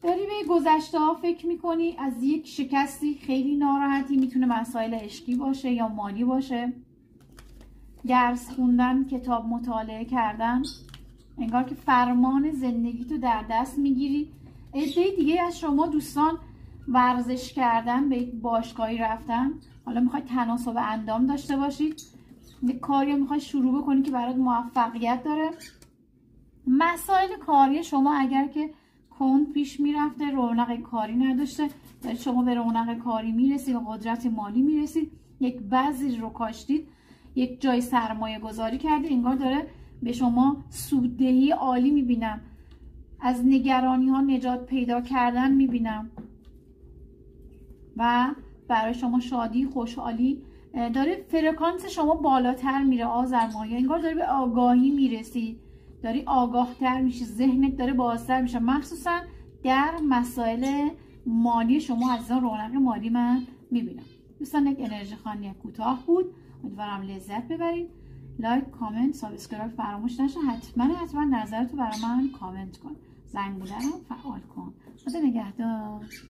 داری به گذشته ها فکر میکنی، از یک شکستی خیلی ناراحتی، میتونه مسائل عشقی باشه یا مالی باشه، درس خوندن، کتاب مطالعه کردن، انگار که فرمان زندگی تو در دست میگیری. عده دیگه از شما دوستان ورزش کردن، به یک باشگاهی رفتن، حالا میخوای تناسب اندام داشته باشید، یک کاری میخوای شروع بکنی که برات موفقیت داره. مسائل کاری شما اگر که کند پیش میرفته، رونق کاری نداشته، دارید شما به رونق کاری میرسید، به قدرت مالی میرسید، یک بذری رو کاشتید، یک جای سرمایه گذاری کردید، انگار داره به شما سوددهی عالی میبینم، از نگرانی ها نجات پیدا کردن میبینم و برای شما شادی، خوشحالی داره، فرکانس شما بالاتر میره. آذر ماه انگار داری به آگاهی میرسی، داری آگاه تر میشی، ذهنت داره بازتر میشه، مخصوصا در مسائل مالی شما عزیزان رونق مالی من میبینم. دوستان یک انرژی خوانی کوتاه بود، امیدوارم لذت ببرید. لایک، کامنت، سابسکرایب فراموش نشه. حتما نظرتو برای من کامنت کن، زنگ بودن رو فعال کن. خدا نگهدار.